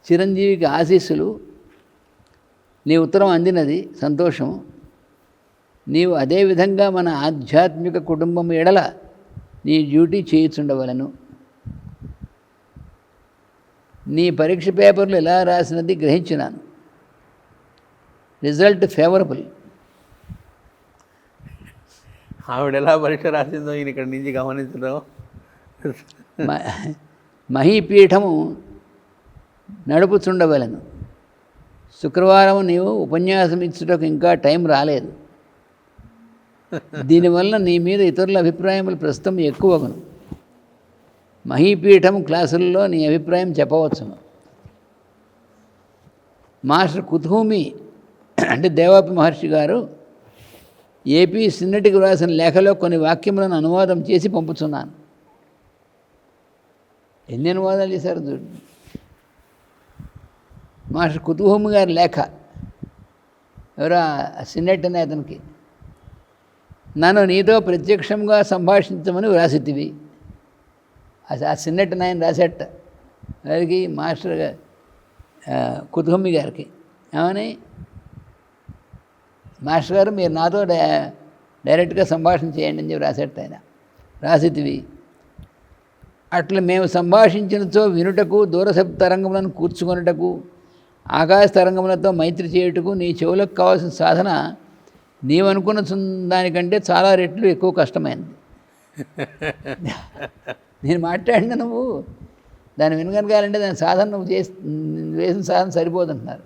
చిరంజీవికి ఆశీస్సులు. నీ ఉత్తరం అందినది, సంతోషం. నీవు అదేవిధంగా మన ఆధ్యాత్మిక కుటుంబం ఎడల నీ డ్యూటీ చేయుచుండవలను. నీ పరీక్ష పేపర్లు ఎలా రాసినది గ్రహించినాను. Result favourable. ఆవిడ ఎలా పరీక్ష రాసిందో ఈయన ఇక్కడి నుంచి గమనించడం. మహీపీఠము నడుపుచుండవలను. శుక్రవారం నీవు ఉపన్యాసం ఇచ్చుటకు ఇంకా టైం రాలేదు. దీనివల్ల నీ మీద ఇతరుల అభిప్రాయములు ప్రస్తుతం ఎక్కువగును. మహీపీఠం క్లాసుల్లో నీ అభిప్రాయం చెప్పవచ్చును. మాస్టర్ కుతుహూమి అంటే దేవాపి మహర్షి గారు ఏపీ సిన్నటికి వ్రాసిన లేఖలో కొన్ని వాక్యములను అనువాదం చేసి పంపుతున్నాను. ఎన్ని అనువాదాలు చేశారు చూడండి. మాస్టర్ కుతుహూమి గారి లేఖ, ఎవరో సిన్నెట్ అనే అతనికి, నన్ను నీతో ప్రత్యక్షంగా సంభాషించమని వ్రాసితివి. ఆ సిన్నెట్ నాయన రాసేట వారికి, మాస్టర్ కుతుహూమి గారికి ఏమని, మాస్టర్ గారు మీరు నాతో డైరెక్ట్గా సంభాషణ చేయండి అని చెప్పి రాసేట ఆయన. రాసితివి. అట్లా మేము సంభాషించినచో వినుటకు, దూరశబ్ద తరంగములను కూర్చుకొనుటకు, ఆకాశ తరంగములతో మైత్రి చేయుటకు నీ చెవులకు కావాల్సిన సాధన నీవనుకున్న దానికంటే చాలా రెట్లు ఎక్కువ కష్టమైంది. నేను మాట్లాడిన నువ్వు దాన్ని వినగలగాలంటే దాని సాధన నువ్వు వేసిన సాధన సరిపోతుంటున్నారు.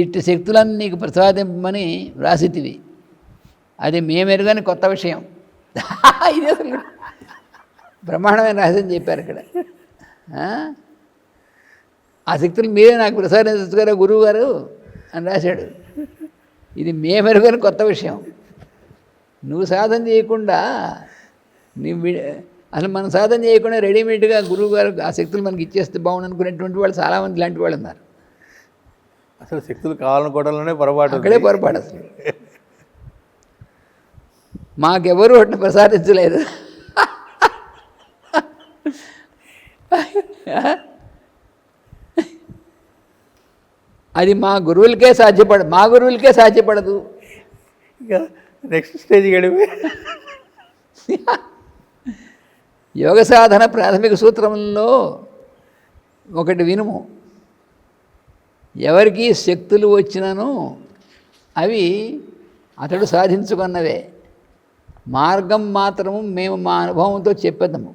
ఇట్టి శక్తులను నీకు ప్రసాదింపమని వ్రాసితివి. అది మేమెరుగని కొత్త విషయం. ఇది అసలు బ్రహ్మాండమైన రహస్యం చెప్పారు ఇక్కడ. ఆ శక్తులు మీరే నాకు ప్రసాదించచ్చు కదా గురువు గారు అని రాశాడు. ఇది మేమెరుగని కొత్త విషయం. నువ్వు సాధన చేయకుండా, అసలు మనం సాధన చేయకుండా రెడీమేడ్గా గురువు గారు ఆ శక్తులు మనకి ఇచ్చేస్తే బాగుండు అనుకునేటువంటి వాళ్ళు చాలామంది ఇలాంటి వాళ్ళు ఉన్నారు. అసలు శక్తులు కావాలనుకోవడంలోనే పొరపాటు, అక్కడే పొరపాటు. అసలు మాకెవరు వాటిని ప్రసాదించలేదు. అది మా గురువులకే సాధ్యపడదు. ఇంకా నెక్స్ట్ స్టేజ్ గడిపి యోగ సాధన ప్రాథమిక సూత్రంలో ఒకటి వినుము. ఎవరికి శక్తులు వచ్చినను అవి అతడు సాధించుకున్నవే. మార్గం మాత్రము మేము మా అనుభవంతో చెప్పేద్దాము.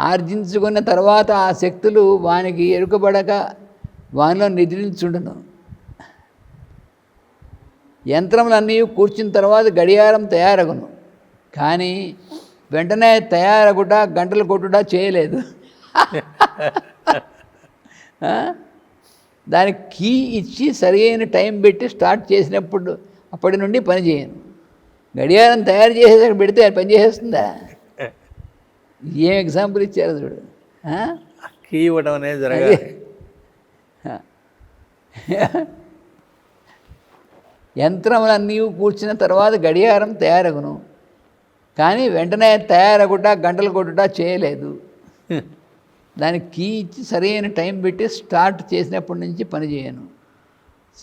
ఆర్జించుకున్న తర్వాత ఆ శక్తులు వానికి ఎరుకబడక వానిలో నిద్రించుండును. యంత్రములన్నీ కూర్చున్న తర్వాత గడియారం తయారగును, కానీ వెంటనే తయారగుట, గంటలు కొట్టుట చేయలేదు. దానికి కీ ఇచ్చి సరైన టైం పెట్టి స్టార్ట్ చేసినప్పుడు అప్పటి నుండి పని చేయను. గడియారం తయారు చేసేసాక పెడితే అది పని చేసేస్తుందా? ఏం ఎగ్జాంపుల్ ఇచ్చారు చూడు. కీ ఇవ్వడం అనేది జరగాలి. యంత్రములన్నీ కూర్చున్న తర్వాత గడియారం తయారగును, కానీ వెంటనే తయారగుట, గంటలు కొట్టుట చేయలేదు. దానికి కీ ఇచ్చి సరైన టైం పెట్టి స్టార్ట్ చేసినప్పటి నుంచి పని చేయను.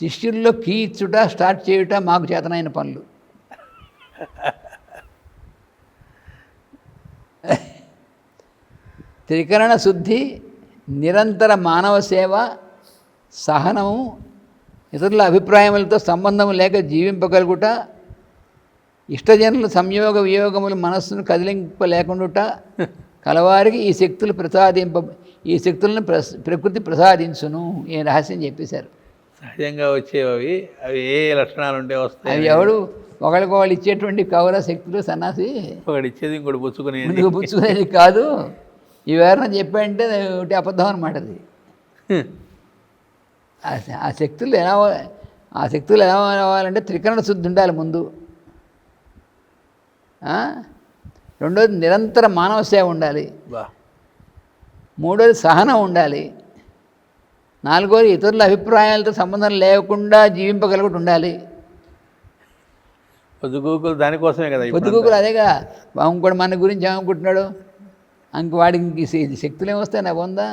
శిష్యుల్లో కీ ఇచ్చుట, స్టార్ట్ చేయుట మాకు చేతనైన పనులు. త్రికరణ శుద్ధి, నిరంతర మానవ సేవ, సహనము, ఇతరుల అభిప్రాయములతో సంబంధం లేక జీవింపగలుగుట, ఇష్టజనుల సంయోగ వియోగములు మనస్సును కదిలింపలేకుండుట కలవారికి ఈ శక్తులను ప్రకృతి ప్రసాదించును. ఈ రహస్యం చెప్పేశారు. సహజంగా వచ్చేవి అవి ఏ లక్షణాలు ఉంటే వస్తాయి. అవి ఎవడు ఒకళ్ళకొకళ్ళు ఇచ్చేటువంటి కౌర శక్తులు సన్నాసి ఒకటి ఇచ్చేది ఇంకోటి పుచ్చుకునేది. ముందుకు పుచ్చుకునేది కాదు. ఈ ఎవరైనా చెప్పాయంటే ఒకటి అబద్ధం అనమాట అది. ఆ శక్తులు ఎలా రావాలంటే త్రికరణ శుద్ధి ఉండాలి ముందు. రెండోది నిరంతర మానవ సేవ ఉండాలి. మూడోది సహనం ఉండాలి. నాలుగోది ఇతరుల అభిప్రాయాలతో సంబంధం లేకుండా జీవింపగలుగుతూ ఉండాలి. పొద్దుగూకులు దానికోసమే కదా. పొద్దుగూకులు అదేగా. ఇంకోటి మన గురించి ఏమనుకుంటున్నాడు, వాడికి ఇంక శక్తులు ఏమొస్తాయి నాకు ఉందా?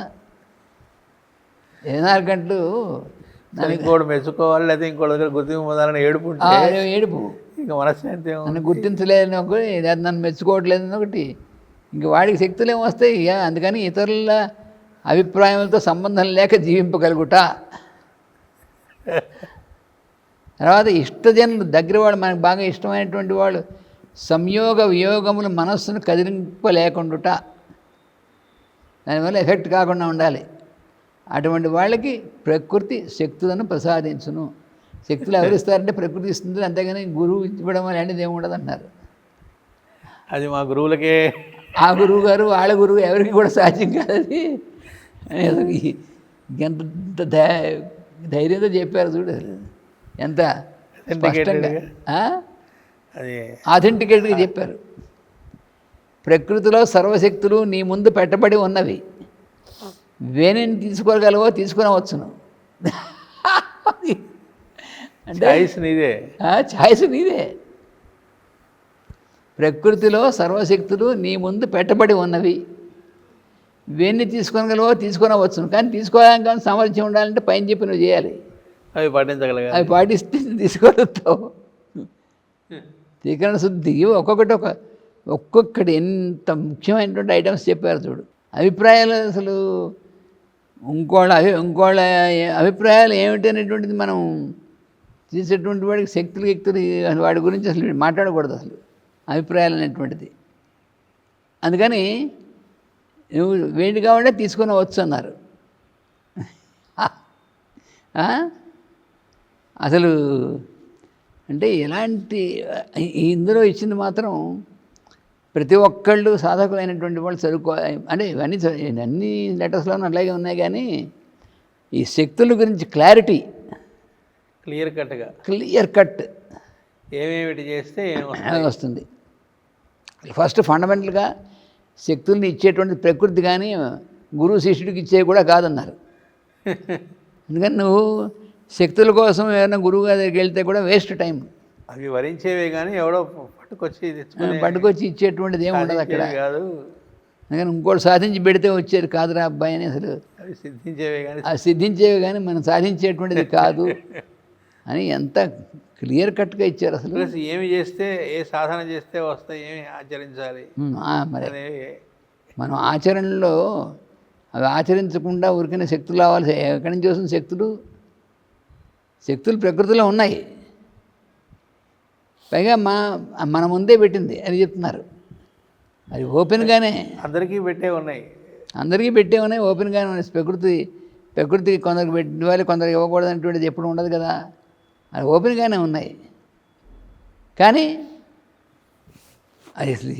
24 గంటలు ఇంకోటి మెచ్చుకోవాలి, లేకపోతే ఇంకోటి దగ్గర గుర్తింపు పొందాలని ఏడుపు ఏడుపు. ఇంకా మనశ్శాంతి నన్ను గుర్తించలేదని ఒకటి, నన్ను మెచ్చుకోవట్లేదని ఒకటి, ఇంక వాడికి శక్తులు ఏమొస్తాయి ఇక. అందుకని ఇతరుల అభిప్రాయాలతో సంబంధం లేక జీవింపగలుగుట. తర్వాత ఇష్టజనులు దగ్గర వాళ్ళు, మనకు బాగా ఇష్టమైనటువంటి వాళ్ళు సంయోగ వియోగములు మనస్సును కదిలింపలేకుండుట, దానివల్ల ఎఫెక్ట్ కాకుండా ఉండాలి. అటువంటి వాళ్ళకి ప్రకృతి శక్తులను ప్రసాదించును. శక్తులు ఎవరిస్తారంటే ప్రకృతి ఇస్తుంది, అంతేగాని గురువు ఇవ్వడం అలాంటిది ఏమి ఉండదు అన్నారు. అది మా గురువులకే, ఆ గురువు గారు వాళ్ళ గురువు ఎవరికి కూడా సాధ్యం కాదు. అది ఎంత ధైర్యంతో చెప్పారు చూడు, ఎంత ఆథెంటికేట్గా చెప్పారు. ప్రకృతిలో సర్వశక్తులు నీ ముందు పెట్టబడి ఉన్నవి, వేణిని తీసుకోగలవో తీసుకునవచ్చును. అంటే ఛాయిస్ నీదే. ఛాయిస్ నీదే. ప్రకృతిలో సర్వశక్తులు నీ ముందు పెట్టబడి ఉన్నవి, వేణ్ణి తీసుకోగలవో తీసుకునవచ్చును. కానీ తీసుకోవడానికి కానీ సామర్థ్యం ఉండాలంటే పైన చెప్పి నువ్వు చేయాలి. అవి పాటించగలగా, అవి పాటిస్తే తీసుకోగలుగుతావు. త్రికరణ శుద్ధి ఒక్కొక్కటి ఎంత ముఖ్యమైనటువంటి ఐటమ్స్ చెప్పారు చూడు. అభిప్రాయాలు అసలు ఇంకోళ్ళ అభిప్రాయాలు ఏమిటి అనేటువంటిది మనం తీసేటువంటి వాడికి శక్తులు వాడి గురించి అసలు మాట్లాడకూడదు అసలు, అభిప్రాయాలు అనేటువంటిది. అందుకని నువ్వు వేడి కావాలంటే తీసుకునవచ్చు అన్నారు. అసలు అంటే ఎలాంటి ఇందులో ఇచ్చింది మాత్రం ప్రతి ఒక్కళ్ళు సాధకులైనటువంటి వాళ్ళు చదువుకోవాలి. అంటే ఇవన్నీ అన్ని లెటర్స్లోనూ అలాగే ఉన్నాయి, కానీ ఈ శక్తుల గురించి క్లారిటీ క్లియర్ కట్ ఏమేమిటి చేస్తే వస్తుంది. ఫస్ట్ ఫండమెంటల్గా శక్తుల్ని ఇచ్చేటువంటి ప్రకృతి, కానీ గురువు శిష్యుడికి ఇచ్చేవి కూడా కాదన్నారు. ఎందుకని నువ్వు శక్తుల కోసం ఏమైనా గురువు గారి దగ్గరికి వెళ్తే కూడా వేస్ట్ టైం. అవి వరించేవే కానీ ఎవడో పట్టుకొచ్చి ఇచ్చేటువంటిది ఏమి ఉండదు అక్కడ కాదు. అందుకని ఇంకోటి సాధించి పెడితే వచ్చేది కాదురా అబ్బాయి అని. అసలు అవి సిద్ధించేవి కానీ మనం సాధించేటువంటిది కాదు అని ఎంత క్లియర్ కట్గా ఇచ్చారు. అసలు ఏమి చేస్తే, ఏ సాధన చేస్తే వస్తాయి, ఏమి ఆచరించాలి. మరి మనం ఆచరణలో అవి ఆచరించకుండా ఊరికైనా శక్తులు రావాలి. ఎక్కడి నుంచి వస్తుంది శక్తులు ప్రకృతిలో ఉన్నాయి, పైగా మన ముందే పెట్టింది అని చెప్తున్నారు. అది ఓపెన్గానే అందరికీ పెట్టే ఉన్నాయి, ఓపెన్గానే ఉన్నాయి. ప్రకృతి కొందరికి పెట్టివ్వాలి, కొందరికి ఇవ్వకూడదు అనేటువంటిది ఎప్పుడు ఉండదు కదా. అది ఓపెన్గానే ఉన్నాయి. కానీ అది అసలు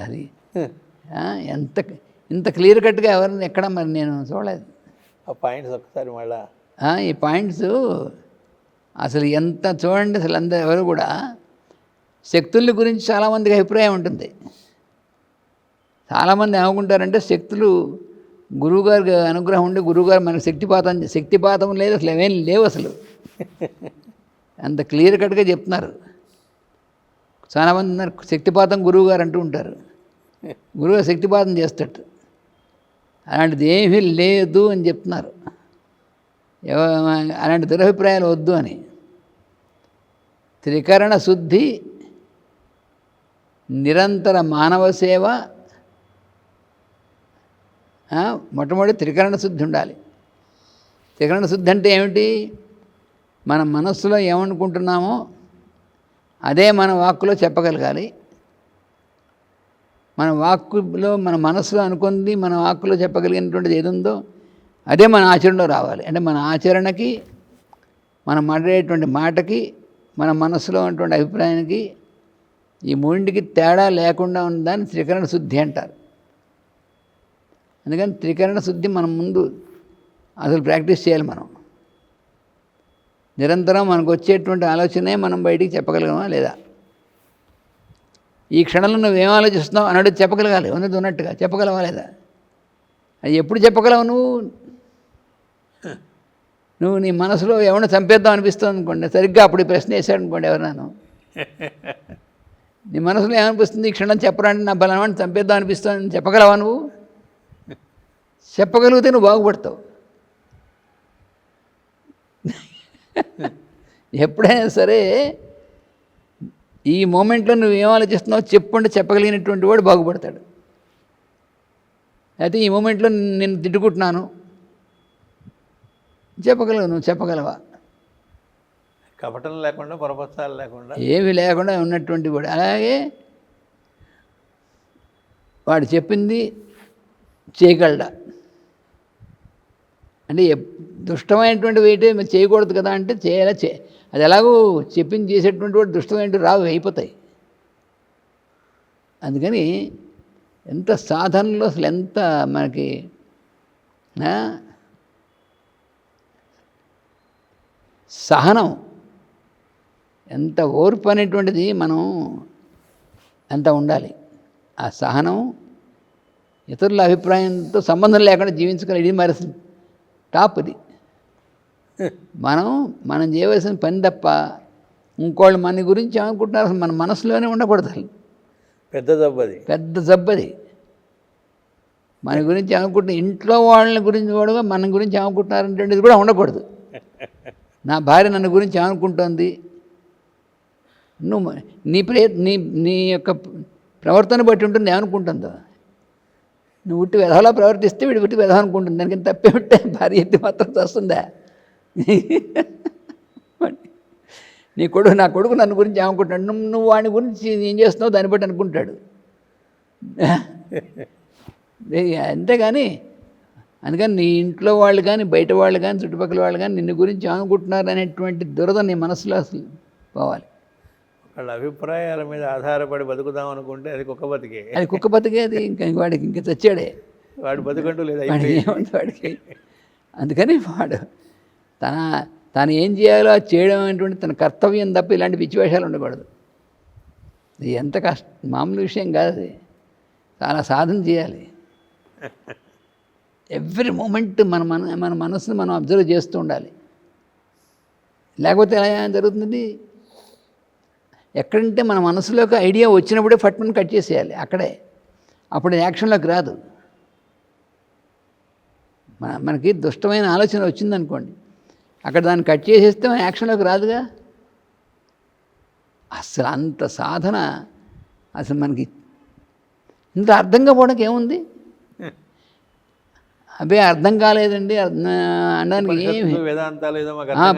అది ఇంత క్లియర్ కట్గా ఎవరిని ఎక్కడ మరి నేను చూడలేదు. ఆ పాయింట్స్ ఒకసారి మళ్ళా ఈ పాయింట్స్ అసలు ఎంత చూడండి. అసలు అందరూ ఎవరు కూడా శక్తుల గురించి చాలామందికి అభిప్రాయం ఉంటుంది. చాలామంది ఏమనుకుంటారంటే శక్తులు గురువుగారికి అనుగ్రహం ఉండి గురువుగారు మనకు శక్తిపాతం లేదు, అసలు ఏమేం లేవు. అసలు అంత క్లియర్ కట్గా చెప్తున్నారు. చాలామంది ఉన్నారు శక్తిపాతం గురువుగారు అంటూ ఉంటారు. గురువుగారు శక్తిపాతం చేస్తాడు, అలాంటిది ఏమీ లేదు అని చెప్తున్నారు. అలాంటి దురభిప్రాయాలు వద్దు అని. త్రికరణ శుద్ధి, నిరంతర మానవ సేవ. మొట్టమొదటి త్రికరణ శుద్ధి ఉండాలి. త్రికరణ శుద్ధి అంటే ఏమిటి? మన మనస్సులో ఏమనుకుంటున్నామో అదే మన వాక్కులో చెప్పగలగాలి. మన వాక్కులో, మన మనస్సులో అనుకుంది మన వాక్కులో చెప్పగలిగినటువంటిది ఏది ఉందో అదే మన ఆచరణలో రావాలి. అంటే మన ఆచరణకి, మనం మాట్లాడేటువంటి మాటకి మన మనసులో ఉన్నటువంటి అభిప్రాయానికి ఈ మూడింటికి తేడా లేకుండా ఉన్నదాన్ని త్రికరణ శుద్ధి అంటారు. అందుకని త్రికరణ శుద్ధి మనం ముందు అసలు ప్రాక్టీస్ చేయాలి. మనం నిరంతరం మనకు వచ్చేటువంటి ఆలోచనే మనం బయటికి చెప్పగలగమా లేదా? ఈ క్షణంలో నువ్వేం ఆలోచిస్తున్నావు అన్నట్టు చెప్పగలగాలి, ఉన్నది ఉన్నట్టుగా చెప్పగలవా లేదా? అది ఎప్పుడు చెప్పగలవు? నువ్వు నీ మనసులో ఎవరిని చంపేద్దాం అనిపిస్తుంది అనుకోండి, సరిగ్గా అప్పుడు ఈ ప్రశ్న వేసాడు అనుకోండి ఎవరినాను, నీ మనసులో ఏమనిపిస్తుంది? ఈ క్షణం చెప్పరాంటే నా బలవాడిని చంపేద్దాం అనిపిస్తుంది చెప్పగలవా? నువ్వు చెప్పగలిగితే నువ్వు బాగుపడతావు. ఎప్పుడైనా సరే ఈ మూమెంట్లో నువ్వేం ఆలోచిస్తున్నావు చెప్పుంటే చెప్పగలిగినటువంటి వాడు బాగుపడతాడు. అయితే ఈ మూమెంట్లో నేను తిట్టుకుంటున్నాను చెప్పగలవు, నువ్వు చెప్పగలవా? కపటం లేకుండా, పొరపచ్చాలు లేకుండా, ఏమి లేకుండా ఉన్నటువంటి వాడు. అలాగే వాడు చెప్పింది చేయగలడా అంటే దుష్టమైనటువంటి వెయిటే మీరు చేయకూడదు కదా అంటే చేయాలా, అది ఎలాగో చెప్పింది చేసేటువంటి వాడు దుష్టమైనటువంటి రావు అయిపోతాయి. అందుకని ఎంత సాధనలో అసలు ఎంత మనకి సహనం, ఎంత ఓర్పు అనేటువంటిది మనం ఎంత ఉండాలి. ఆ సహనం ఇతరుల అభిప్రాయంతో సంబంధం లేకుండా జీవించగలిగి మరి టాప్ ఇది. మనం చేయవలసిన పని తప్ప ఇంకోళ్ళు మన గురించి ఏమనుకుంటున్నారు అసలు మన మనసులోనే ఉండకూడదు. అసలు పెద్ద జబ్బది. మన గురించి ఏమనుకుంటున్నారు, ఇంట్లో వాళ్ళని గురించి కూడా మన గురించి ఏమనుకుంటున్నారంటే కూడా ఉండకూడదు. నా భార్య నన్ను గురించి ఏమనుకుంటోంది, నువ్వు నీ యొక్క ప్రవర్తన బట్టి ఉంటుంది ఏమనుకుంటుందో. నువ్వు ఉట్టి వెధవలా ప్రవర్తిస్తే వీడు ఉట్టి వెధవ అనుకుంటుంది. దానికి తప్పే ఉంటే భార్య ఎత్తి మాత్రం వస్తుందా? నా కొడుకు నన్ను గురించి ఏమనుకుంటాడు, నువ్వు వాడి గురించి ఏం చేస్తున్నావు దాన్ని బట్టి అనుకుంటాడు. అంతేగాని అందుకని నీ ఇంట్లో వాళ్ళు కానీ బయట వాళ్ళు కానీ చుట్టుపక్కల వాళ్ళు కానీ నిన్ను గురించి ఏమనుకుంటున్నారు అనేటువంటి దురద నీ మనసులో అసలు పోవాలి. వాళ్ళ అభిప్రాయాల మీద ఆధారపడి బతుకుదాం అనుకుంటే అది కుక్క బతికే అది. వాడికి ఇంకా చచ్చాడే, వాడు బతుకంటూ లేదు వాడికి. అందుకని వాడు తను ఏం చేయాలో అది చేయడం అనేటువంటి తన కర్తవ్యం తప్ప ఇలాంటి పిచ్చివేషాలు ఉండకూడదు. ఇది ఎంత మామూలు విషయం కాదు. అది చాలా సాధన చేయాలి. ఎవ్రీ మూమెంట్ మన మనసును మనం అబ్జర్వ్ చేస్తూ ఉండాలి. లేకపోతే ఎలా జరుగుతుంది, ఎక్కడంటే మన మనసులోకి ఐడియా వచ్చినప్పుడే ఫట్మని కట్ చేసేయాలి అక్కడే. అప్పుడు యాక్షన్లోకి రాదు. మనకి దుష్టమైన ఆలోచన వచ్చిందనుకోండి, అక్కడ దాన్ని కట్ చేసేస్తే మన యాక్షన్లోకి రాదుగా. అసలు అంత సాధన అసలు మనకి ఇంత అర్థంగా పోవడానికి ఏముంది? అబ్బే అర్థం కాలేదండి అనడానికి ఏమి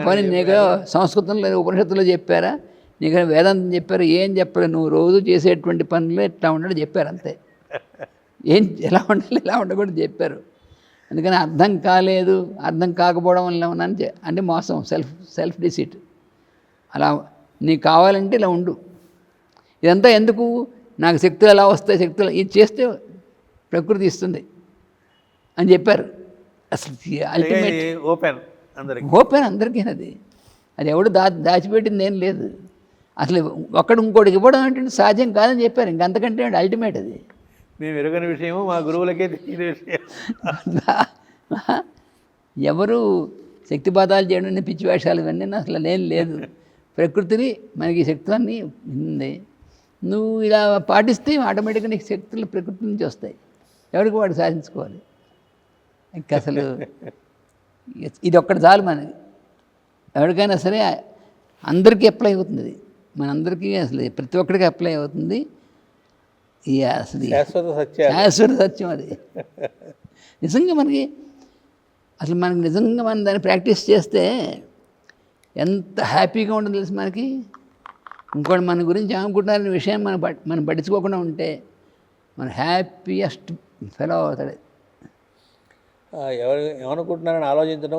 పని. నీకు సంస్కృతంలో ఉపనిషత్తులో చెప్పారా, నీకు వేదాంతం చెప్పారు, ఏం చెప్పారు? నువ్వు రోజు చేసేటువంటి పనులు ఎట్లా ఉండాలి చెప్పారు, అంతే. ఎలా ఉండాలి ఎలా ఉండకూడదు చెప్పారు. అందుకని అర్థం కాలేదు, అర్థం కాకపోవడం వల్ల అంటే మోసం, సెల్ఫ్ డిసీట్. అలా నీకు కావాలంటే ఇలా ఉండు. ఇదంతా ఎందుకు? నాకు శక్తులు ఎలా వస్తాయి, శక్తులు ఇది చేస్తే ప్రకృతి ఇస్తుంది అని చెప్పారు. అసలు అల్టిమేట్ ఓపెన్ అందరికీ. అది ఎవడు దాచిపెట్టింది ఏం లేదు. అసలు ఒక్కడు ఇంకోటికి ఇవ్వడం అంటే సాధ్యం కాదని చెప్పారు. ఇంకంతకంటే అల్టిమేట్ అది. మేము ఎరుగని విషయము మా గురువులకే తెలియని విషయం. ఎవరు శక్తిపాతాలు చేయడం పిచ్చి వేషాలు ఇవన్నీ అసలు ఏం లేదు. ప్రకృతిని మనకి శక్తులన్నీ ఉంది. నువ్వు ఇలా పాటిస్తే ఆటోమేటిక్గా నీకు శక్తులు ప్రకృతి నుంచి వస్తాయి. ఎవరికి వాడు సాధించుకోవాలి. ఇంకా అసలు ఇది ఒక్కటి చాలు మనకి. ఎవరికైనా సరే అందరికీ అప్లై అవుతుంది. ఇది మనందరికీ అసలు ప్రతి ఒక్కరికి అప్లై అవుతుంది. అసలు శాశ్వత సత్యం అది. నిజంగా మనకి నిజంగా మనం దాన్ని ప్రాక్టీస్ చేస్తే ఎంత హ్యాపీగా ఉంటుంది తెలుసు మనకి. ఇంకోటి మన గురించి ఏమనుకుంటున్నారనే విషయం మనం పట్టించుకోకుండా ఉంటే మన హ్యాపీయెస్ట్ ఫెలో అవుతాడు. ఎవరు ఏమనుకుంటున్నారని ఆలోచించడం,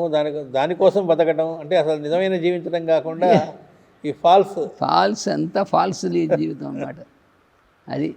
దానికోసం బతకడం అంటే అసలు నిజమైన జీవించడం కాకుండా ఈ ఫాల్స్ ఫాల్స్ అంతా ఫాల్స్ జీవితం అన్నమాట అది